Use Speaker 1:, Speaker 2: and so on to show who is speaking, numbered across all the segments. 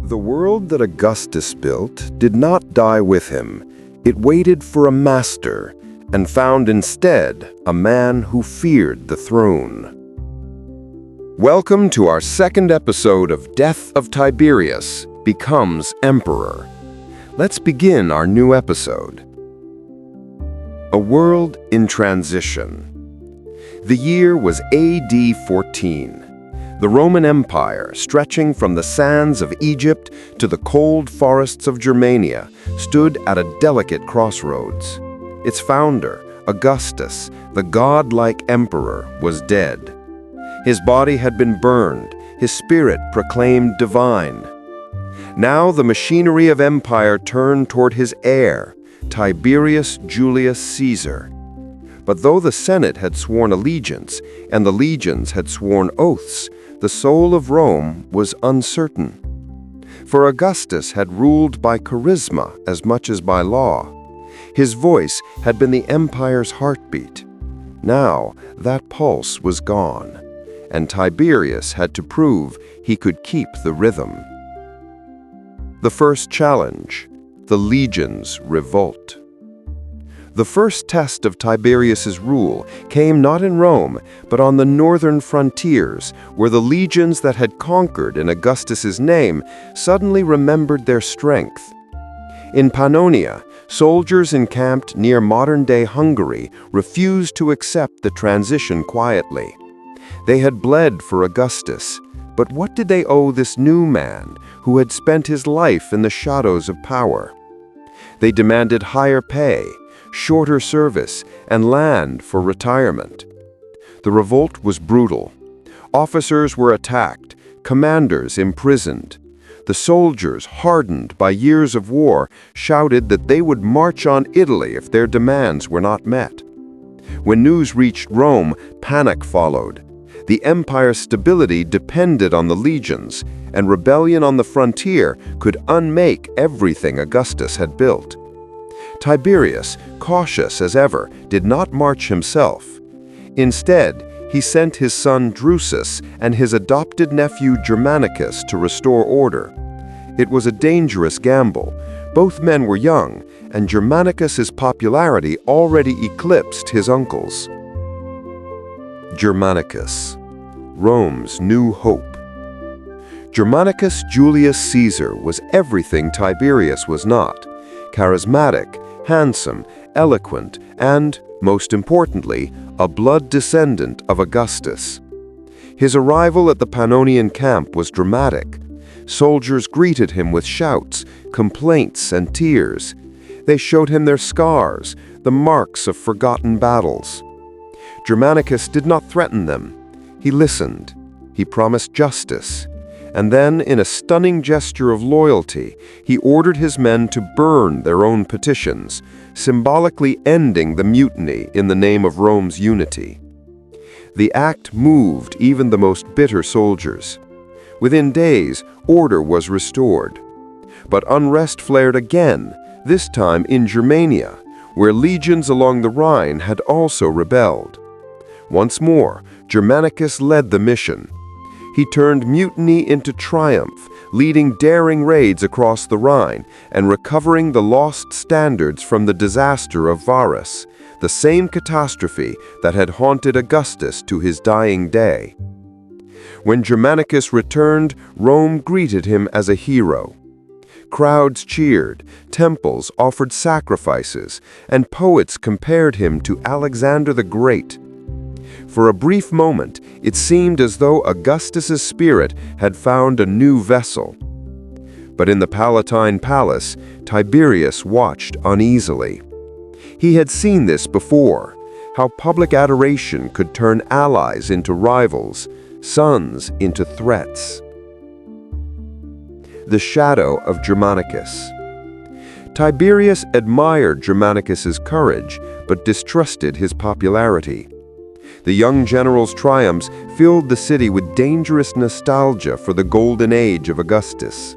Speaker 1: The world that Augustus built did not die with him. It waited for a master and found instead a man who feared the throne. Welcome to our second episode of Death of Tiberius Becomes Emperor. Let's begin our new episode. A world in transition. The year was AD 14. The Roman Empire, stretching from the sands of Egypt to the cold forests of Germania, stood at a delicate crossroads. Its founder, Augustus, the godlike emperor, was dead. His body had been burned, his spirit proclaimed divine. Now the machinery of empire turned toward his heir, Tiberius Julius Caesar. But though the Senate had sworn allegiance and the legions had sworn oaths, the soul of Rome was uncertain. For Augustus had ruled by charisma as much as by law. His voice had been the empire's heartbeat. Now that pulse was gone, and Tiberius had to prove he could keep the rhythm. The first challenge, the legions' revolt. The first test of Tiberius's rule came not in Rome, but on the northern frontiers, where the legions that had conquered in Augustus's name suddenly remembered their strength. In Pannonia, soldiers encamped near modern-day Hungary refused to accept the transition quietly. They had bled for Augustus, but what did they owe this new man who had spent his life in the shadows of power? They demanded higher pay, shorter service, and land for retirement. The revolt was brutal. Officers were attacked, commanders imprisoned. The soldiers, hardened by years of war, shouted that they would march on Italy if their demands were not met. When news reached Rome, panic followed. The empire's stability depended on the legions, and rebellion on the frontier could unmake everything Augustus had built. Tiberius, cautious as ever, did not march himself. Instead, he sent his son Drusus and his adopted nephew Germanicus to restore order. It was a dangerous gamble. Both men were young, and Germanicus's popularity already eclipsed his uncle's. Germanicus, Rome's new hope. Germanicus Julius Caesar was everything Tiberius was not: charismatic, handsome, eloquent, and, most importantly, a blood descendant of Augustus. His arrival at the Pannonian camp was dramatic. Soldiers greeted him with shouts, complaints, and tears. They showed him their scars, the marks of forgotten battles. Germanicus did not threaten them. He listened. He promised justice. And then, in a stunning gesture of loyalty, he ordered his men to burn their own petitions, symbolically ending the mutiny in the name of Rome's unity. The act moved even the most bitter soldiers. Within days, order was restored. But unrest flared again, this time in Germania, where legions along the Rhine had also rebelled. Once more, Germanicus led the mission. He turned mutiny into triumph, leading daring raids across the Rhine and recovering the lost standards from the disaster of Varus, the same catastrophe that had haunted Augustus to his dying day. When Germanicus returned, Rome greeted him as a hero. Crowds cheered, temples offered sacrifices, and poets compared him to Alexander the Great. For a brief moment, it seemed as though Augustus's spirit had found a new vessel. But in the Palatine Palace, Tiberius watched uneasily. He had seen this before, how public adoration could turn allies into rivals, sons into threats. The shadow of Germanicus. Tiberius admired Germanicus's courage, but distrusted his popularity. The young general's triumphs filled the city with dangerous nostalgia for the golden age of Augustus.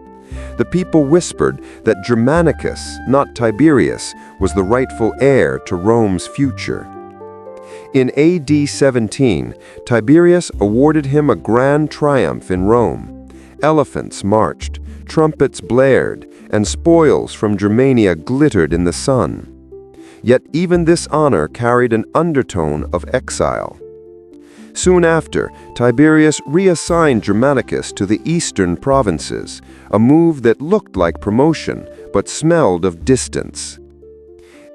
Speaker 1: The people whispered that Germanicus, not Tiberius, was the rightful heir to Rome's future. In AD 17, Tiberius awarded him a grand triumph in Rome. Elephants marched, trumpets blared, and spoils from Germania glittered in the sun. Yet even this honor carried an undertone of exile. Soon after, Tiberius reassigned Germanicus to the eastern provinces, a move that looked like promotion but smelled of distance.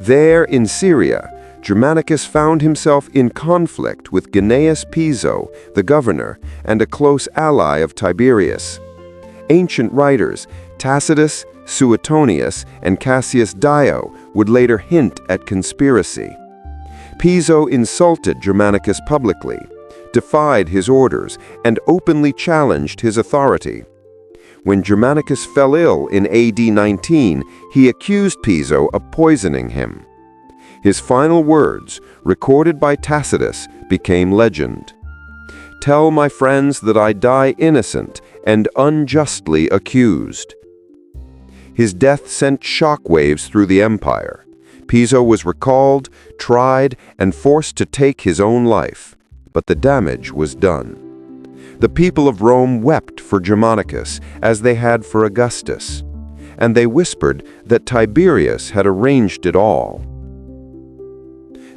Speaker 1: There in Syria, Germanicus found himself in conflict with Gnaeus Piso, the governor, and a close ally of Tiberius. Ancient writers, Tacitus, Suetonius, and Cassius Dio, would later hint at conspiracy. Piso insulted Germanicus publicly, defied his orders, and openly challenged his authority. When Germanicus fell ill in AD 19, he accused Piso of poisoning him. His final words, recorded by Tacitus, became legend. "Tell my friends that I die innocent and unjustly accused." His death sent shockwaves through the empire. Piso was recalled, tried, and forced to take his own life. But the damage was done. The people of Rome wept for Germanicus as they had for Augustus, and they whispered that Tiberius had arranged it all.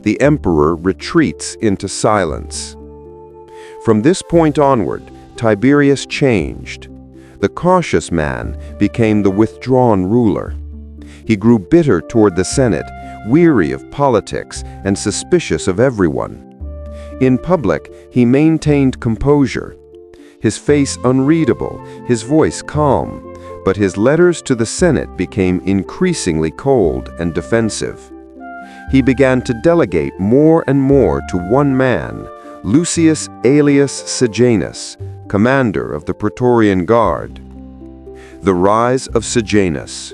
Speaker 1: The emperor retreats into silence. From this point onward, Tiberius changed. The cautious man became the withdrawn ruler. He grew bitter toward the Senate, weary of politics and suspicious of everyone. In public, he maintained composure. His face unreadable, his voice calm, but his letters to the Senate became increasingly cold and defensive. He began to delegate more and more to one man, Lucius Aelius Sejanus, commander of the Praetorian Guard. The rise of Sejanus.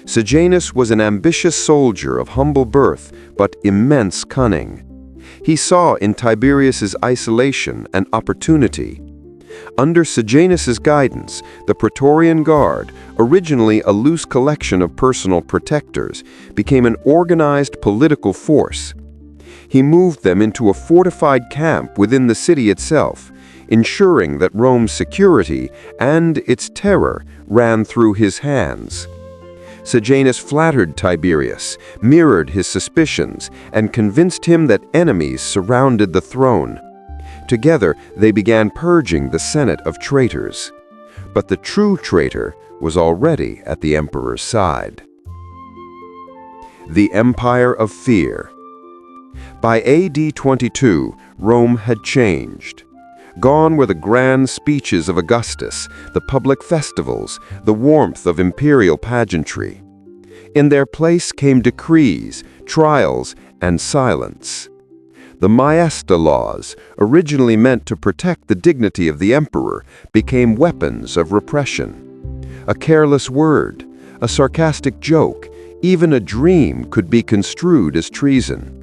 Speaker 1: Sejanus was an ambitious soldier of humble birth, but immense cunning. He saw in Tiberius's isolation an opportunity. Under Sejanus's guidance, the Praetorian Guard, originally a loose collection of personal protectors, became an organized political force. He moved them into a fortified camp within the city itself, ensuring that Rome's security and its terror ran through his hands. Sejanus flattered Tiberius, mirrored his suspicions, and convinced him that enemies surrounded the throne. Together, they began purging the Senate of traitors. But the true traitor was already at the emperor's side. The Empire of Fear. By AD 22, Rome had changed. Gone were the grand speeches of Augustus, the public festivals, the warmth of imperial pageantry. In their place came decrees, trials, and silence. The Maesta laws, originally meant to protect the dignity of the emperor, became weapons of repression. A careless word, a sarcastic joke, even a dream could be construed as treason.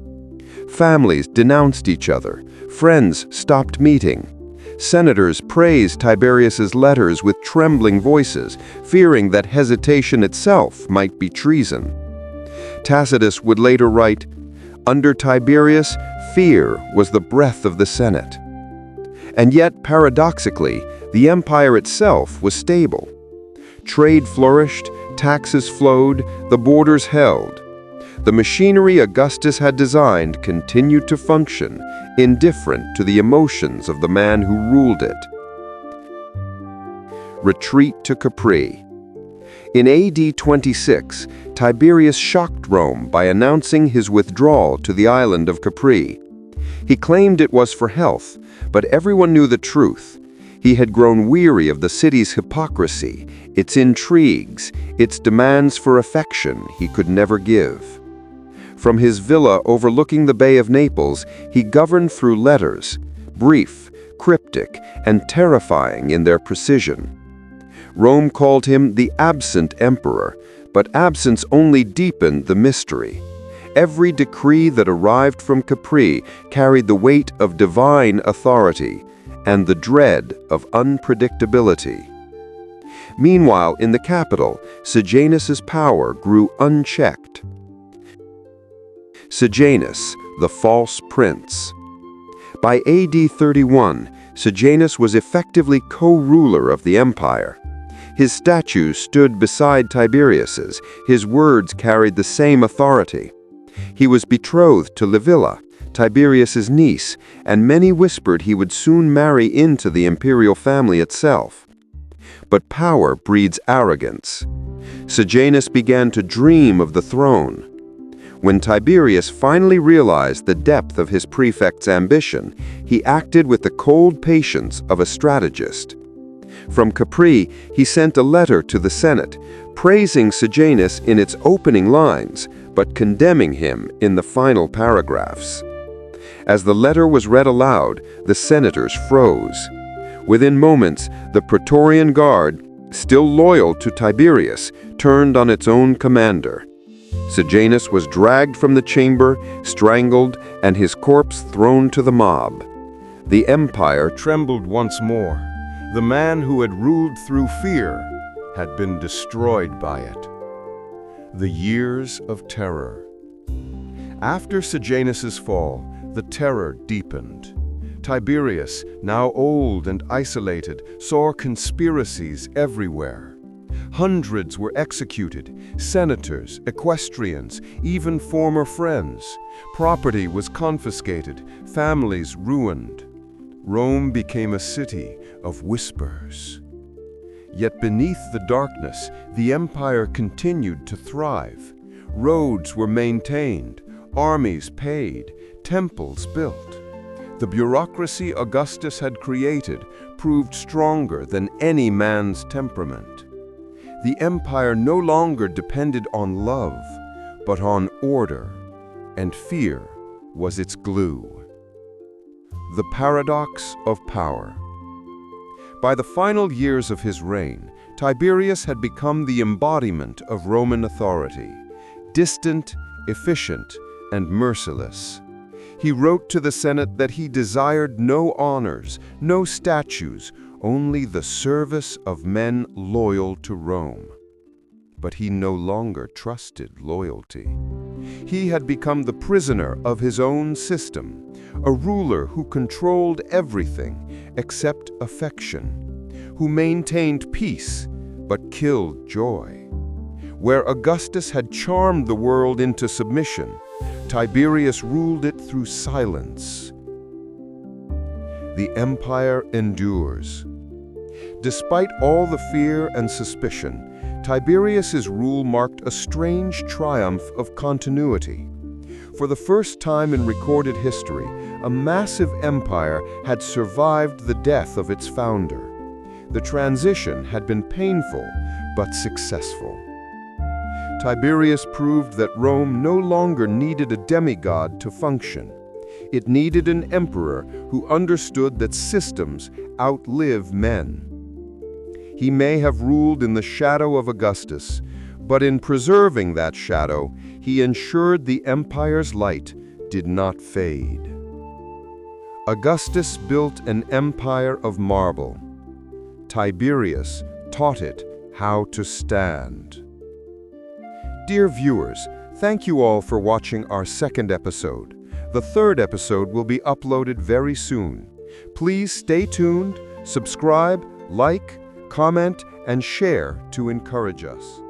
Speaker 1: Families denounced each other, friends stopped meeting. Senators praised Tiberius's letters with trembling voices, fearing that hesitation itself might be treason. Tacitus would later write, "Under Tiberius, fear was the breath of the Senate." And yet, paradoxically, the empire itself was stable. Trade flourished, taxes flowed, the borders held. The machinery Augustus had designed continued to function, indifferent to the emotions of the man who ruled it. Retreat to Capri. In AD 26, Tiberius shocked Rome by announcing his withdrawal to the island of Capri. He claimed it was for health, but everyone knew the truth. He had grown weary of the city's hypocrisy, its intrigues, its demands for affection he could never give. From his villa overlooking the Bay of Naples, he governed through letters, brief, cryptic, and terrifying in their precision. Rome called him the absent emperor, but absence only deepened the mystery. Every decree that arrived from Capri carried the weight of divine authority and the dread of unpredictability. Meanwhile, in the capital, Sejanus's power grew unchecked. Sejanus, the false prince. By AD 31, Sejanus was effectively co-ruler of the empire. His statue stood beside Tiberius's. His words carried the same authority. He was betrothed to Livilla, Tiberius's niece, and many whispered he would soon marry into the imperial family itself. But power breeds arrogance. Sejanus began to dream of the throne. When Tiberius finally realized the depth of his prefect's ambition, he acted with the cold patience of a strategist. From Capri, he sent a letter to the Senate, praising Sejanus in its opening lines, but condemning him in the final paragraphs. As the letter was read aloud, the senators froze. Within moments, the Praetorian Guard, still loyal to Tiberius, turned on its own commander. Sejanus was dragged from the chamber, strangled, and his corpse thrown to the mob. The empire
Speaker 2: Trembled once more. The man who had ruled through fear had been destroyed by it. The years of terror. After Sejanus's fall, the terror deepened. Tiberius, now old and isolated, saw conspiracies everywhere. Hundreds were executed, senators, equestrians, even former friends. Property was confiscated, families ruined. Rome became a city of whispers. Yet beneath the darkness, the empire continued to thrive. Roads were maintained, armies paid, temples built. The bureaucracy Augustus had created proved stronger than any man's temperament. The empire no longer depended on love, but on order, and fear was its glue. The paradox of power. By the final years of his reign, Tiberius had become the embodiment of Roman authority, distant, efficient, and merciless. He wrote to the Senate that he desired no honors, no statues, only the service of men loyal to Rome. But he no longer trusted loyalty. He had become the prisoner of his own system, a ruler who controlled everything except affection, who maintained peace but killed joy. Where Augustus had charmed the world into submission, Tiberius ruled it through silence. The empire endures. Despite all the fear and suspicion, Tiberius's rule marked a strange triumph of continuity. For the first time in recorded history, a massive empire had survived the death of its founder. The transition had been painful, but successful. Tiberius proved that Rome no longer needed a demigod to function. It needed an emperor who understood that systems outlive men. He may have ruled in the shadow of Augustus, but in preserving that shadow, he ensured the empire's light did not fade. Augustus built an empire of marble. Tiberius taught it how to stand. Dear viewers, thank you all for watching our second episode. The third episode will be uploaded very soon. Please stay tuned, subscribe, like, comment, and share to encourage us.